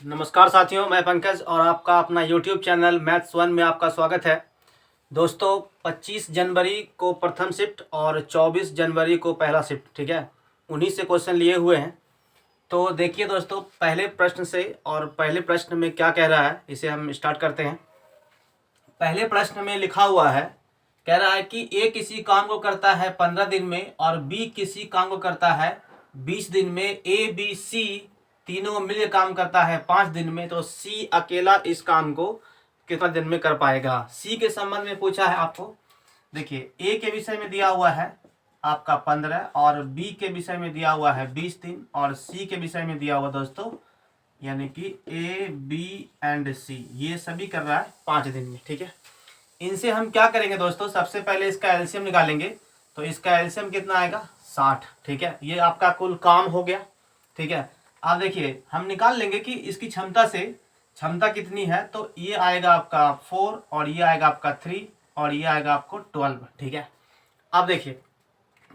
नमस्कार साथियों, मैं पंकज और आपका अपना यूट्यूब चैनल मैथ्स वन में आपका स्वागत है। दोस्तों 25 जनवरी को प्रथम शिफ्ट और 24 जनवरी को पहला शिफ्ट, ठीक है, उन्हीं से क्वेश्चन लिए हुए हैं। तो देखिए दोस्तों, पहले प्रश्न से और पहले प्रश्न में क्या कह रहा है इसे हम स्टार्ट करते हैं। पहले प्रश्न में लिखा हुआ है, कह रहा है कि ए किसी काम को करता है 15 दिन में और बी किसी काम को करता है 20 दिन में। ए बी सी तीनों मिलकर काम करता है 5 दिन में, तो सी अकेला इस काम को कितना दिन में कर पाएगा। सी के संबंध में पूछा है आपको। देखिए, ए के विषय में दिया हुआ है आपका 15 और बी के विषय में दिया हुआ है 20 दिन और सी के विषय में दिया हुआ दोस्तों यानी कि ए बी एंड सी ये सभी कर रहा है 5 दिन में, ठीक है। इनसे हम क्या करेंगे दोस्तों, सबसे पहले इसका एलसीएम निकालेंगे। तो इसका एलसीएम कितना आएगा 60, ठीक है। ये आपका कुल काम हो गया, ठीक है। आप देखिए, हम निकाल लेंगे कि इसकी क्षमता से क्षमता कितनी है। तो ये आएगा आपका 4 और ये आएगा आपका 3 और ये आएगा आपको 12, ठीक है। अब देखिए,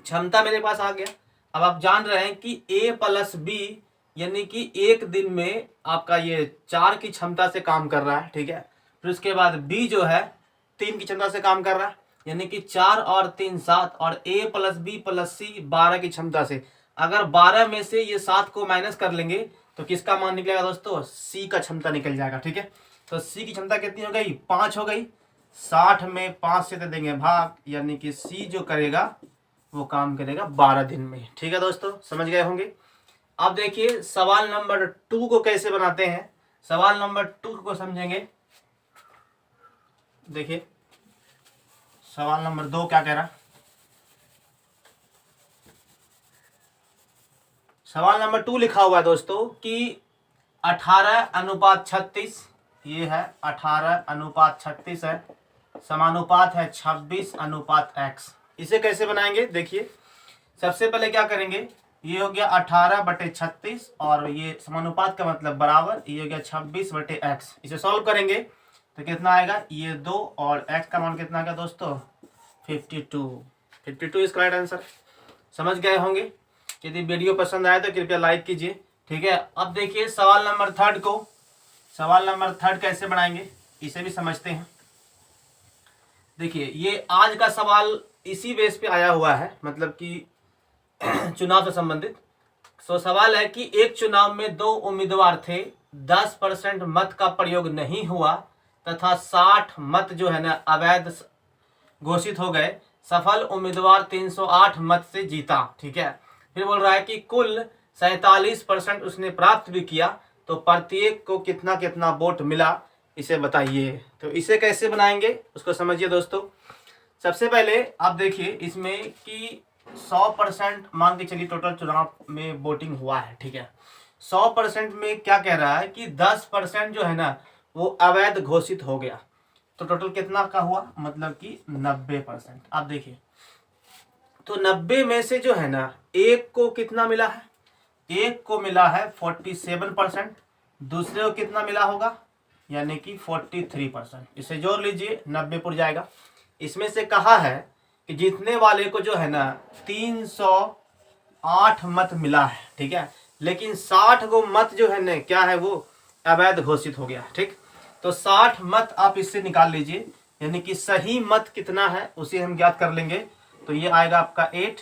क्षमता मेरे पास आ गया। अब आप जान रहे हैं कि a प्लस बी यानी कि एक दिन में आपका ये 4 की क्षमता से काम कर रहा है, ठीक है। फिर उसके बाद b जो है 3 की क्षमता से काम कर रहा है यानी कि 4 और 3 7 और a प्लस बी प्लस सी 12 की क्षमता से। अगर 12 में से ये 7 को माइनस कर लेंगे तो किसका मान निकलेगा दोस्तों, सी का क्षमता निकल जाएगा, ठीक है। तो सी की क्षमता कितनी हो गई, 5 हो गई। 60 में 5 से दे देंगे भाग, यानी कि सी जो करेगा वो काम करेगा 12 दिन में, ठीक है दोस्तों, समझ गए होंगे। अब देखिए सवाल नंबर 2 को कैसे बनाते हैं। सवाल नंबर 2 को समझेंगे। देखिए सवाल नंबर 2 क्या कह रहा है। सवाल नंबर 2 लिखा हुआ है दोस्तों कि 18:36, ये है 18:36 है, समानुपात है 26:x। इसे कैसे बनाएंगे, देखिए सबसे पहले क्या करेंगे, ये हो गया 18/36 और ये समानुपात का मतलब बराबर, ये हो गया 26/x। इसे सॉल्व करेंगे तो कितना आएगा, ये 2 और x का मान कितना आएगा दोस्तों 52 इसका राइट आंसर। समझ गए होंगे। यदि वीडियो पसंद आए तो कृपया लाइक कीजिए, ठीक है। अब देखिए सवाल नंबर 3 को, सवाल नंबर 3 कैसे बनाएंगे इसे भी समझते हैं। देखिए ये आज का सवाल इसी बेस पे आया हुआ है, मतलब कि चुनाव से संबंधित। सो सवाल है कि एक चुनाव में 2 उम्मीदवार थे, 10% मत का प्रयोग नहीं हुआ तथा 60 मत जो है ना अवैध घोषित हो गए। सफल उम्मीदवार 308 मत से जीता, ठीक है। फिर बोल रहा है कि कुल 47% उसने प्राप्त भी किया, तो प्रत्येक को कितना कितना वोट मिला इसे बताइए। तो इसे कैसे बनाएंगे उसको समझिए दोस्तों। सबसे पहले आप देखिए इसमें कि 100% मान के चलिए टोटल चुनाव में वोटिंग हुआ है, ठीक है। 100% में क्या कह रहा है कि 10% जो है ना वो अवैध घोषित हो गया, तो टोटल कितना का हुआ, मतलब कि 90%। आप देखिए तो 90 में से जो है ना एक को कितना मिला है, एक को मिला है 47%, दूसरे को कितना मिला होगा यानी कि 43%। इसे जोड़ लीजिए 90 पुर जाएगा। इसमें से कहा है कि जीतने वाले को जो है ना 308 मत मिला है, ठीक है, लेकिन 60 को मत जो है ना क्या है वो अवैध घोषित हो गया, ठीक। तो 60 मत आप इससे निकाल लीजिए, यानी कि सही मत कितना है उसे हम ज्ञात कर लेंगे। तो ये आएगा आपका 8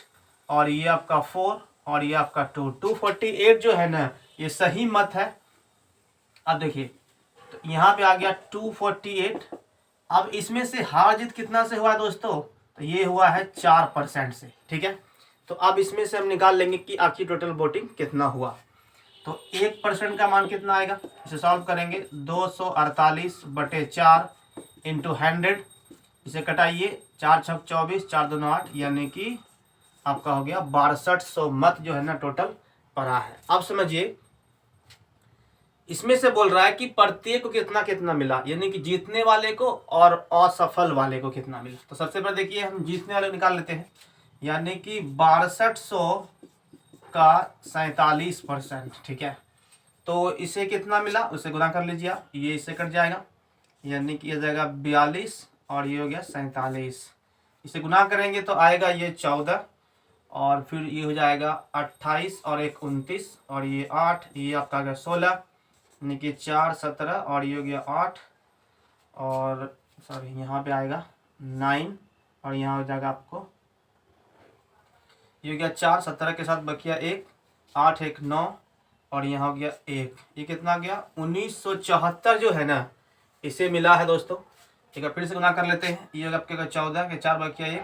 और ये आपका 4 और ये आपका 248 जो है ना ये सही मत है। अब देखिए तो यहाँ पे आ गया 248। अब इसमें से हार जीत कितना से हुआ दोस्तों, तो ये हुआ है 4% से, ठीक है। तो अब इसमें से हम निकाल लेंगे कि आखिर टोटल वोटिंग कितना हुआ। तो 1% का मान कितना आएगा, इसे सॉल्व करेंगे 248/4 इंटू 100। इसे कटाइए 4 छक 24 4 दूनी 8, यानी कि आपका हो गया 6200 मत जो है ना टोटल पड़ा है। अब समझिए इसमें से बोल रहा है कि प्रत्येक को कितना कितना मिला, यानी कि जीतने वाले को और असफल वाले को कितना मिला। तो सबसे पहले देखिए हम जीतने वाले को निकाल लेते हैं, यानी कि 6200 का 47%, ठीक है। तो इसे कितना मिला उसे गुना कर लीजिए आप, ये इससे कट जाएगा, यानी कि ये जाएगा 42 और ये हो गया 47। इसे गुना करेंगे तो आएगा ये 14 और फिर ये हो जाएगा 28 और 1 29 और ये 8, ये आपका आ गया 16 यानी कि 4 17 और ये हो गया 8 और सॉरी यहाँ पे आएगा 9 और यहाँ हो जाएगा आपको ये हो गया 4 17 के साथ बकिया 1 8 1 9 और यहाँ हो गया 1। ये कितना आ गया 1974 जो है ना इसे मिला है दोस्तों। ठीक है, फिर से गुना कर लेते हैं। ये आपके 14 के 4 बकिया 1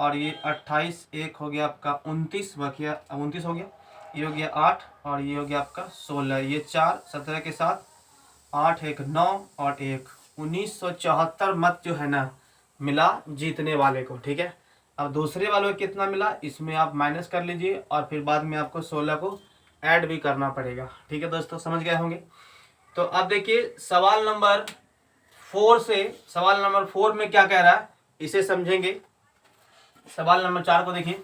और ये 28 1 हो गया आपका 29 बकिया 29 हो गया। ये हो गया 8 और ये हो गया आपका 16। ये 4 17 के साथ 8 1 9 और 1 1974 मत जो है ना मिला जीतने वाले को। ठीक है, अब दूसरे वाले को कितना मिला इसमें आप माइनस कर लीजिए और फिर बाद में आपको 16 को ऐड भी करना पड़ेगा। ठीक है दोस्तों, समझ गए होंगे। तो अब देखिए सवाल नंबर 4 से सवाल नंबर 4 में क्या कह रहा है इसे समझेंगे। सवाल नंबर 4 को देखिए।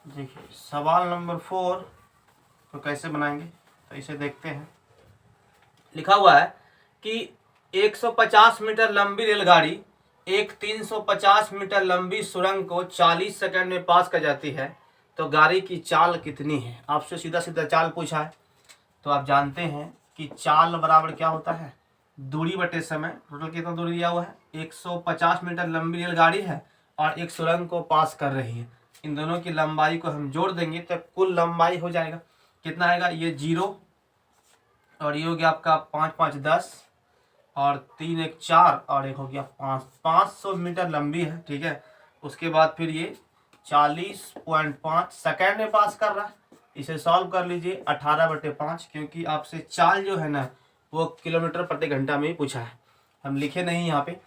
देखिए सवाल नंबर 4 तो कैसे बनाएंगे तो इसे देखते हैं। लिखा हुआ है कि 150 मीटर लंबी रेलगाड़ी एक 350 मीटर लंबी सुरंग को 40 सेकंड में पास कर जाती है, तो गाड़ी की चाल कितनी है। आपसे सीधा सीधा चाल पूछा है, तो आप जानते हैं कि चाल बराबर क्या होता है दूरी बटे समय। टोटल कितना दूरी दिया हुआ है 150 मीटर लंबी रेलगाड़ी है और एक सुरंग को पास कर रही है। इन दोनों की लंबाई को हम जोड़ देंगे तो कुल लंबाई हो जाएगा कितना आएगा ये 0 और ये हो गया आपका 5 5 10 और 3 1 4 और एक हो गया 500 मीटर लंबी है। ठीक है, उसके बाद फिर ये 40.5 सेकेंड में पास कर रहा है। इसे सॉल्व कर लीजिए 18/5 क्योंकि आपसे चाल जो है ना वो किलोमीटर प्रति घंटा में ही पूछा है, हम लिखे नहीं यहाँ पे।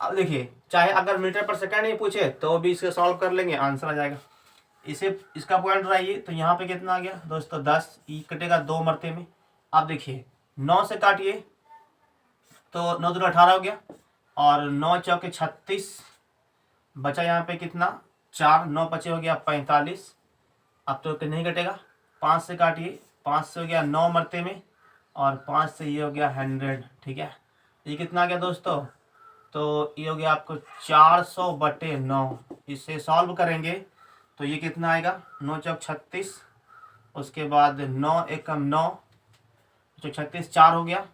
अब देखिए चाहे अगर मीटर पर सेकेंड ही पूछे तो भी इसे सॉल्व कर लेंगे, आंसर आ जाएगा। इसे इसका पॉइंट रहिए तो यहाँ पे कितना आ गया दोस्तों 10 ई कटेगा 2 मरते में। अब देखिए 9 से काटिए तो 9 दूनी 18 हो गया और 9 चौके 36 बचा यहाँ पे कितना 4 9 पचे हो गया 45। अब तो नहीं कटेगा 5 से काटिए 5 से हो गया 9 मरते में और 5 से ये हो गया 100। ठीक है, ये कितना आ गया दोस्तों तो ये हो गया आपको 400/9। इसे सॉल्व करेंगे तो ये कितना आएगा 9 चौक 36 उसके बाद 9 एकम 9 चौक 36 4 हो गया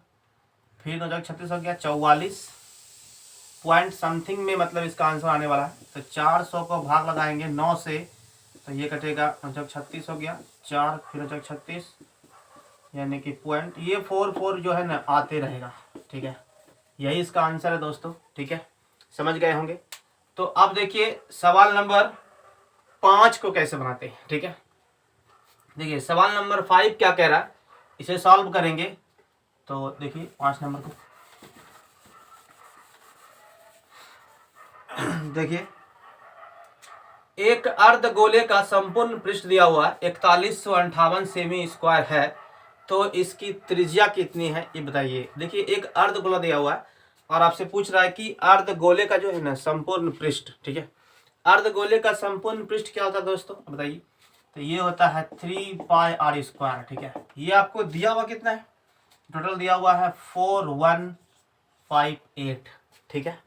फिर 9 चौक 36 हो गया 44 पॉइंट समथिंग में मतलब इसका आंसर आने वाला है। तो 400 को भाग लगाएंगे 9 से तो ये कटेगा 9 चौक 36 हो गया 4 फिर 9 चौक 36 यानी कि पॉइंट ये 4 4 जो है ना आते रहेगा। ठीक है, यही इसका आंसर है दोस्तों। ठीक है, समझ गए होंगे। तो अब देखिए सवाल नंबर 5 को कैसे बनाते हैं। ठीक है, देखिए सवाल नंबर 5 क्या कह रहा है इसे सॉल्व करेंगे तो देखिए 5 नंबर को देखिए एक अर्ध गोले का संपूर्ण पृष्ठ दिया हुआ 4158 सेमी स्क्वायर है, तो इसकी त्रिज्या कितनी है ये बताइए। देखिए एक अर्ध गोला दिया हुआ है और आपसे पूछ रहा है कि अर्ध गोले का जो है ना संपूर्ण पृष्ठ। ठीक है, अर्ध गोले का संपूर्ण पृष्ठ क्या होता है दोस्तों बताइए। तो ये होता है 3πr²। ठीक है, ये आपको दिया हुआ कितना है टोटल दिया हुआ है 4158। ठीक है,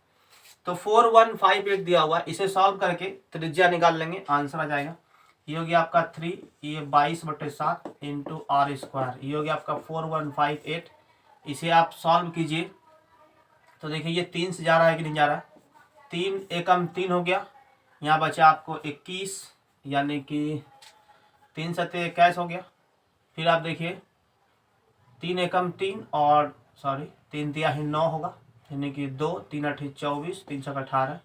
तो 4158 दिया हुआ है, इसे सॉल्व करके त्रिज्या निकाल लेंगे आंसर आ जाएगा। ये हो गया आपका 3 ये 22/7 इंटू r²। ये हो गया आपका 4158। इसे आप सॉल्व कीजिए तो देखिए ये 3 से जा रहा है कि नहीं जा रहा है 3 एकम 3 हो गया यहाँ बचा आपको 21 यानी कि 3 सत्ते 21 हो गया। फिर आप देखिए 3 एकम 3 और सॉरी 3 तिहाई 9 होगा यानी कि 2 3 8 24 3 छक्का 18।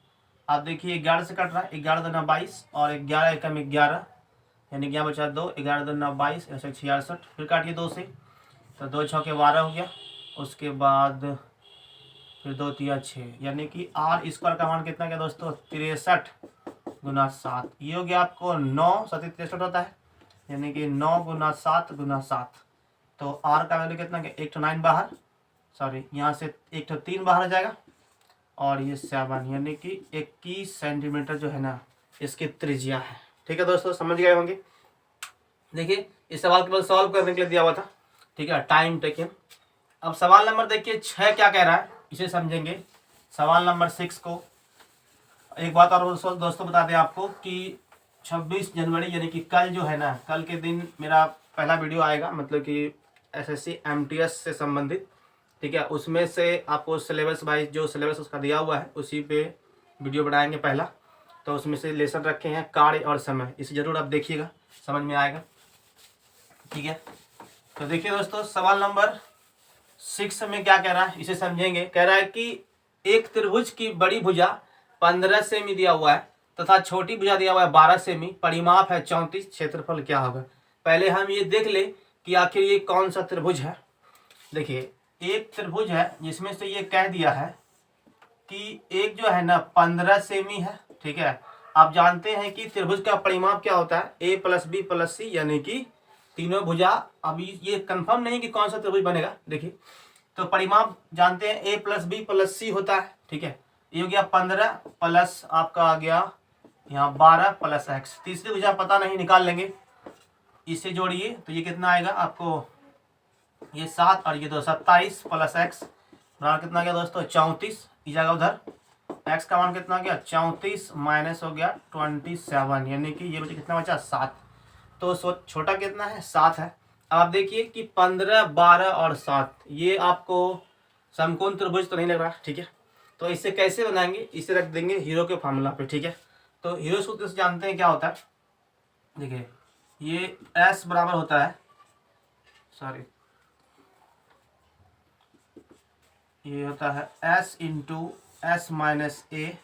आप देखिए 11 से कट रहा है 11 दूना 22 और 11 एकम 11 यानी कि यहाँ बचा 2 11 दूना 22 66। फिर काटिए 2 से तो 2 छक्के 12 हो गया। उसके बाद फिर 2 तिया 6 यानी कि r² का मान कितना गया दोस्तों 63 गुना 7। ये हो गया आपको 9 7 63 होता है यानी कि 9 गुना 7 गुना 7। तो r का वैल्यू कितना गया 1 तो 9 बाहर सॉरी यहाँ से 1 तो 3 बाहर आ जाएगा और ये 7 यानी कि 21 सेंटीमीटर जो है ना इसकी त्रिज्या है। ठीक है दोस्तों, समझ गए होंगे। देखिए इस सवाल के बाद सॉल्व करने के लिए दिया हुआ था। ठीक है, टाइम टेकन। अब सवाल नंबर देखिए 6 क्या कह रहा है इसे समझेंगे। सवाल नंबर 6 को एक बात और दोस्तों बता दें आपको कि 26 जनवरी यानी कि कल जो है ना, कल के दिन मेरा पहला वीडियो आएगा, मतलब कि एसएससी एमटीएस से संबंधित, ठीक है। उसमें से आपको सिलेबस वाइज जो सिलेबस उसका दिया हुआ है उसी पे वीडियो बनाएंगे पहला। तो उसमें से लेसन रखे हैं कार्य और समय, इसे ज़रूर आप देखिएगा, समझ में आएगा, ठीक है। तो देखिए दोस्तों, सवाल नंबर 6 में क्या कह रहा है इसे समझेंगे। कह रहा है कि एक त्रिभुज की बड़ी भुजा 15 सेमी दिया हुआ है तथा छोटी भुजा दिया हुआ है 12 सेमी, परिमाप है 34, क्षेत्रफल क्या होगा। पहले हम ये देख ले कि आखिर ये कौन सा त्रिभुज है। देखिए, एक त्रिभुज है जिसमें से ये कह दिया है कि एक जो है ना 15 सेमी है, ठीक है। आप जानते हैं कि त्रिभुज का परिमाप क्या होता है, ए प्लस बी प्लस सी, यानी कि तीनों भुजा। अभी ये कंफर्म नहीं कि कौन सा त्रिभुज बनेगा। देखिए, तो परिमाप जानते हैं ए प्लस बी प्लस सी होता है, ठीक है। ये हो गया 15 प्लस आपका आ गया यहाँ 12 प्लस एक्स। तीसरी भुजा पता नहीं, निकाल लेंगे, इसे जोड़िए तो ये कितना आएगा आपको, ये 7 और ये 2, 27 प्लस एक्स बराबर कितना गया दोस्तों 34। इस जगह उधर एक्स का मान कितना गया 34 माइनस हो गया 27, यानी कि ये बचा कितना बचा 7। तो छोटा कितना है 7 है। अब आप देखिए कि 15, 12 और 7 ये आपको समकोण त्रिभुज तो नहीं लग रहा, ठीक है। तो इसे कैसे बनाएंगे, इसे रख देंगे हीरो के फार्मूला पे, ठीक है। तो हीरो सूत्र से जानते हैं क्या होता है। देखिए, ये S बराबर होता है, सॉरी, ये होता है S into S minus A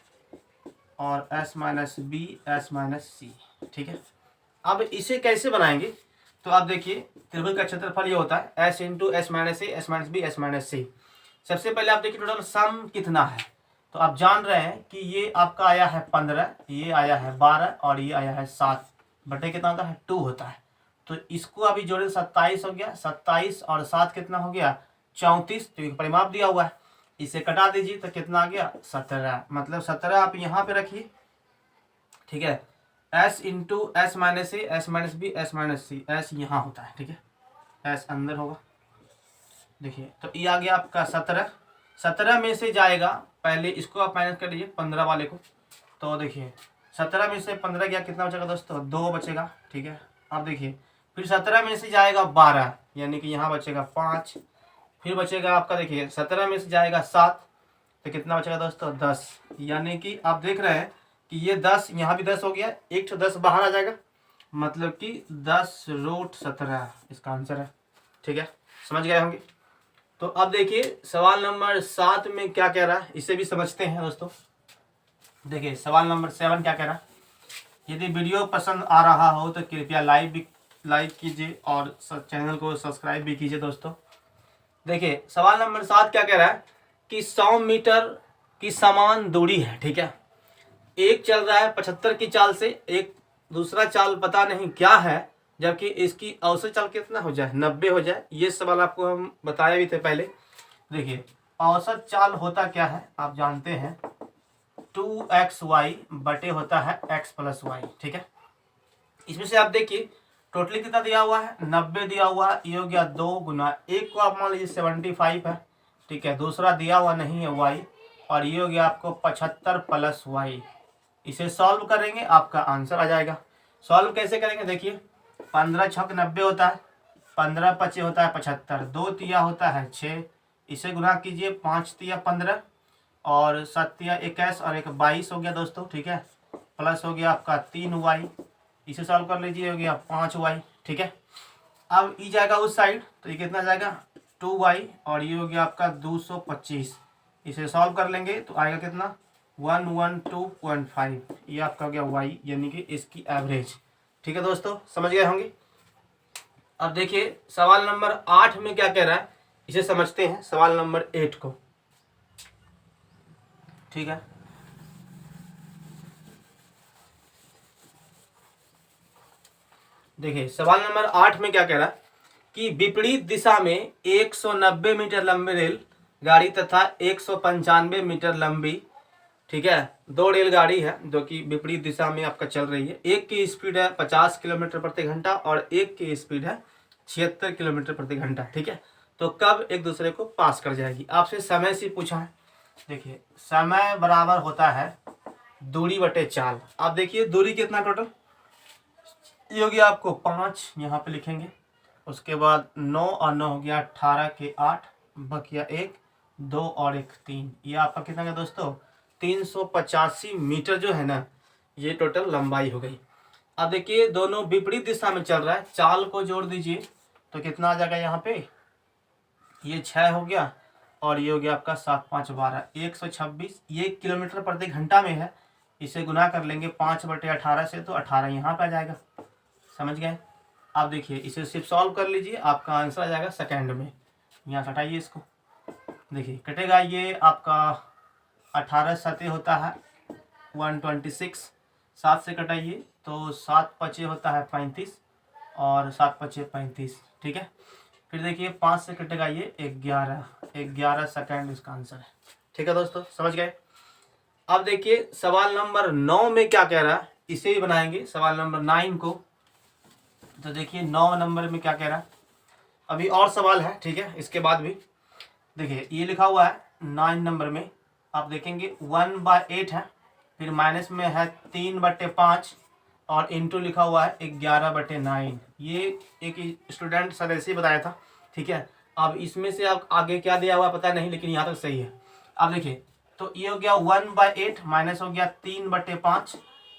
और S minus B S minus C, ठीक है। अब इसे कैसे बनाएंगे, तो आप देखिए त्रिभुज का क्षेत्रफल ये होता है S into S minus A S minus B S minus C. सबसे पहले आप देखिए टोटल सम कितना है, तो आप जान रहे हैं कि ये आपका आया है 15, ये आया है 12 और ये आया है 7, बटे कितना होता है 2 होता है। तो इसको अभी जोड़े 27 हो गया, 27 और 7 कितना हो गया 34, तो एक परिमाप दिया हुआ है, इसे कटा दीजिए तो कितना आ गया 17, मतलब 17 आप यहाँ पे रखिए, ठीक है। S into S minus A S minus B S minus C, S यहाँ होता है, ठीक है, S अंदर होगा। देखिए, तो ये आ गया आपका 17, 17 में से जाएगा, पहले इसको आप माइनस कर लीजिए 15 वाले को, तो देखिए 17 में से 15 गया, कितना बचेगा दोस्तों 2 बचेगा, ठीक है। अब देखिए फिर 17 में से जाएगा 12, यानी कि यहाँ बचेगा 5, फिर बचेगा आपका, देखिए 17 में से जाएगा 7, तो कितना बचेगा दोस्तों 10, यानी कि आप देख रहे हैं कि ये 10, यहाँ भी 10 हो गया, एक 10 बाहर आ जाएगा, मतलब कि 10√17 इसका आंसर है, ठीक है, समझ गए होंगे। तो अब देखिए सवाल नंबर 7 में क्या कह रहा है, इसे भी समझते हैं दोस्तों। देखिए सवाल नंबर 7 क्या कह रहा है। यदि वीडियो पसंद आ रहा हो तो कृपया लाइक कीजिए और चैनल को सब्सक्राइब भी कीजिए दोस्तों। देखिए सवाल नंबर 7 क्या कह रहा है कि 100 मीटर की समान दूरी है, ठीक है। एक चल रहा है 75 की चाल से, एक दूसरा चाल पता नहीं क्या है, जबकि इसकी औसत चाल कितना हो जाए 90 हो जाए। ये सवाल आपको हम बताए भी थे पहले। देखिए औसत चाल होता क्या है, आप जानते हैं 2xy बटे होता है x प्लस वाई, ठीक है। इसमें से आप देखिए टोटली कितना दिया हुआ है 90 दिया हुआ है, ये हो गया 2 गुना, एक को आप मान लीजिए 75 है, ठीक है, दूसरा दिया हुआ नहीं है y, और ये हो गया आपको 75 प्लस वाई। इसे सॉल्व करेंगे आपका आंसर आ जाएगा। सॉल्व कैसे करेंगे, देखिए 15 छक 90 होता है, 15 पचे होता है 75, 2 तिया होता है 6, इसे गुना कीजिए 5 तिया 15 और 7 तिया 21 और 1 22 हो गया दोस्तों, ठीक है, प्लस हो गया आपका 3y, इसे सॉल्व कर लीजिए हो गया 5y, ठीक है। अब ई जाएगा उस साइड, तो ये कितना जाएगा 2y और ये हो गया आपका 225, इसे सॉल्व कर लेंगे तो आएगा कितना 112.5, ये आपका हो गया y, यानी कि इसकी एवरेज, ठीक है दोस्तों, समझ गए होंगे। अब देखिए सवाल नंबर 8 में क्या कह रहा है, इसे समझते हैं सवाल नंबर 8 को, ठीक है। देखिए सवाल नंबर 8 में क्या कह रहा है कि विपरीत दिशा में 190 मीटर लंबी रेल गाड़ी तथा 195 मीटर लंबी, ठीक है, 2 रेलगाड़ी है जो कि विपरीत दिशा में आपका चल रही है। एक की स्पीड है 50 किलोमीटर प्रति घंटा और एक की स्पीड है 76 किलोमीटर प्रति घंटा, ठीक है। तो कब एक दूसरे को पास कर जाएगी। आपसे समय से पूछा है। देखिए समय बराबर होता है दूरी बटे चाल। आप देखिए दूरी कितना टोटल ये हो गया आपको 5 यहाँ पे लिखेंगे। उसके बाद 9 और 9 हो गया 18 के 8, बकिया 1, 2 और 1 3। ये आपका कितना गया दोस्तों 385 मीटर जो है ना, ये टोटल लंबाई हो गई। अब देखिए दोनों विपरीत दिशा में चल रहा है, चाल को जोड़ दीजिए तो कितना आ जाएगा यहाँ पे, ये 6 हो गया और ये हो गया आपका 7 5 12 126। ये किलोमीटर प्रति घंटा में है, इसे गुना कर लेंगे 5/18 से तो 18 यहाँ पे आ जाएगा। समझ गए। आप देखिए इसे सिर्फ सॉल्व कर लीजिए, आपका आंसर आ जाएगा सेकंड में। यहाँ से हटाइए इसको, देखिए कटेगा ये आपका 18 सतह होता है 126, 7 से कटाइए तो 7 पचे होता है 35 और 7 पचे 35, ठीक है। फिर देखिए 5 से कटेगा ये 11 सेकंड इसका आंसर है, ठीक है दोस्तों, समझ गए। अब देखिए सवाल नंबर 9 में क्या कह रहा है, इसे भी बनाएंगे सवाल नंबर 9 को। तो देखिए 9 नंबर में क्या कह रहा है, अभी और सवाल है, ठीक है, इसके बाद भी देखिए ये लिखा हुआ है 9 नंबर में, आप देखेंगे 1/8 है, फिर माइनस में है 3/5 और इंटू लिखा हुआ है 11/9। ये एक स्टूडेंट सर ऐसे ही बताया था, ठीक है। अब इसमें से आप आगे क्या दिया हुआ पता नहीं, लेकिन यहाँ तक सही है। अब देखिए तो ये हो गया 1/8 माइनस हो गया 3/5,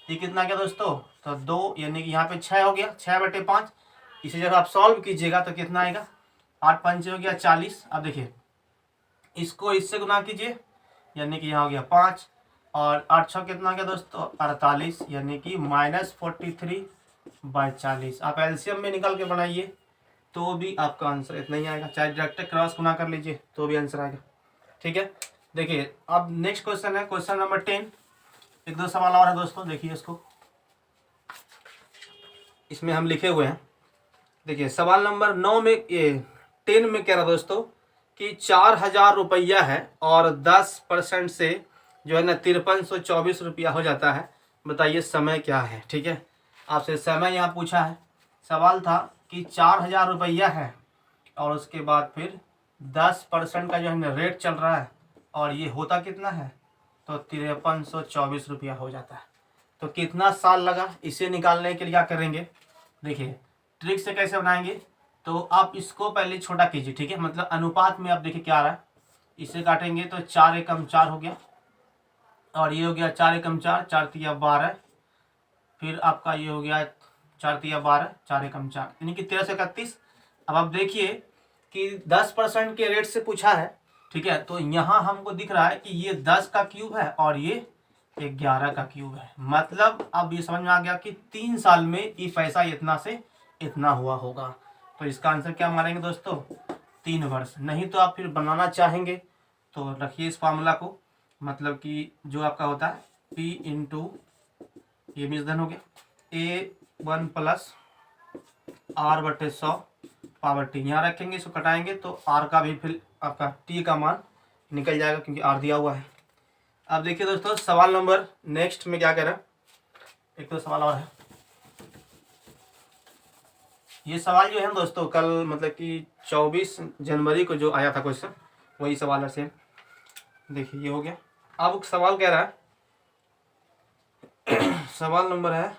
ये कितना गया दोस्तों, तो 2, यानी कि यहाँ पे 6 हो गया 6/5। इसे जब आप सॉल्व कीजिएगा तो कितना आएगा, 8 5 हो गया 40। अब देखिए इसको इससे गुना कीजिए, यानी कि यहाँ हो गया 5 और 8 6 कितना गया दोस्तों 48, यानी कि -43/40। आप एलसीएम में निकाल के बनाइए तो भी आपका आंसर इतना ही आएगा, चाहे डायरेक्ट क्रॉस गुना कर लीजिए तो भी आंसर आएगा, ठीक है। देखिए अब नेक्स्ट क्वेश्चन है क्वेश्चन नंबर 10। एक दो सवाल और है दोस्तों, देखिए इसको, इसमें हम लिखे हुए हैं। देखिए सवाल नंबर 9 में, ये 10 में कह रहा दोस्तों कि 4000 रुपया है और 10% से जो है ना 5324 रुपया हो जाता है, बताइए समय क्या है, ठीक है। आपसे समय यहाँ पूछा है, सवाल था कि 4000 रुपया है और उसके बाद फिर 10% का जो है ना रेट चल रहा है और ये होता कितना है, तो 5324 रुपया हो जाता है। तो कितना साल लगा, इसे निकालने के लिए क्या करेंगे, देखिए ट्रिक से कैसे बनाएंगे, तो आप इसको पहले छोटा कीजिए, ठीक है, मतलब अनुपात में आप देखिए क्या आ रहा है, इसे काटेंगे तो 4 एकम 4 हो गया और ये हो गया 4 एकम 4, 4 तिया 12, फिर आपका ये हो गया 4 तिया 12, 4 एकम 4, यानी कि 13 से 31। अब आप देखिए कि 10% के रेट से पूछा है, ठीक है, तो यहाँ हमको दिख रहा है कि ये 10 का क्यूब है और ये 11 का क्यूब है, मतलब अब ये समझ में आ गया कि 3 साल में ये पैसा इतना से इतना हुआ होगा। तो इसका आंसर क्या मारेंगे दोस्तों, 3 वर्ष। नहीं तो आप फिर बनाना चाहेंगे तो रखिए इस फार्मूला को, मतलब कि जो आपका होता है P इंटू ये मिश्रण हो गया A1 plus R/100 power T, यहाँ रखेंगे, इसको कटाएंगे तो R का भी फिर आपका T का मान निकल जाएगा क्योंकि R दिया हुआ है। अब देखिए दोस्तों सवाल नंबर नेक्स्ट में क्या कह रहा है, एक तो सवाल और है। ये सवाल जो है दोस्तों कल मतलब कि 24 जनवरी को जो आया था क्वेश्चन, वही सवाल है सेम। देखिए ये हो गया। अब सवाल कह रहा है सवाल नंबर है,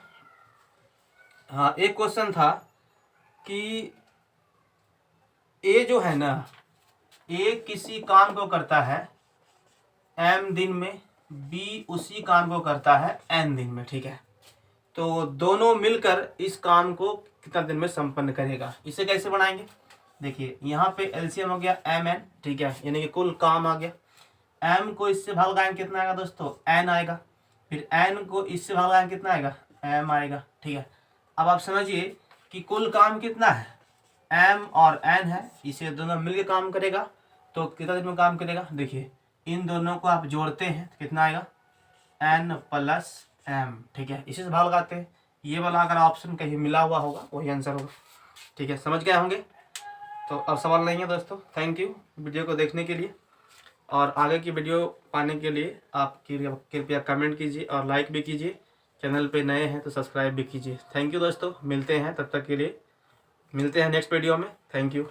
हाँ एक क्वेश्चन था कि ए जो है ना, ए किसी काम को करता है m दिन में, बी उसी काम को करता है n दिन में, ठीक है। तो दोनों मिलकर इस काम को कितना दिन में संपन्न करेगा, इसे कैसे बनाएंगे। देखिए यहाँ पे एलसीएम हो गया mn, ठीक है, यानी कि कुल काम आ गया। m को इससे भाग लगाएंगे कितना आएगा दोस्तों, n आएगा, फिर n को इससे भाग लगाएंगे कितना आएगा, m आएगा, ठीक है। अब आप समझिए कि कुल काम कितना है, m और n है, इसे दोनों मिलकर काम करेगा तो कितना दिन में काम करेगा। देखिए इन दोनों को आप जोड़ते हैं तो कितना आएगा, n प्लस m, ठीक है, इसी से भाग लगाते हैं। ये वाला अगर ऑप्शन कहीं मिला हुआ होगा वही आंसर होगा, ठीक है, समझ गए होंगे। तो अब सवाल नहीं है दोस्तों, थैंक यू वीडियो को देखने के लिए, और आगे की वीडियो पाने के लिए आप कृपया कमेंट कीजिए और लाइक भी कीजिए, चैनल पे नए हैं तो सब्सक्राइब भी कीजिए। थैंक यू दोस्तों, मिलते हैं, तब तक के लिए मिलते हैं नेक्स्ट वीडियो में, थैंक यू।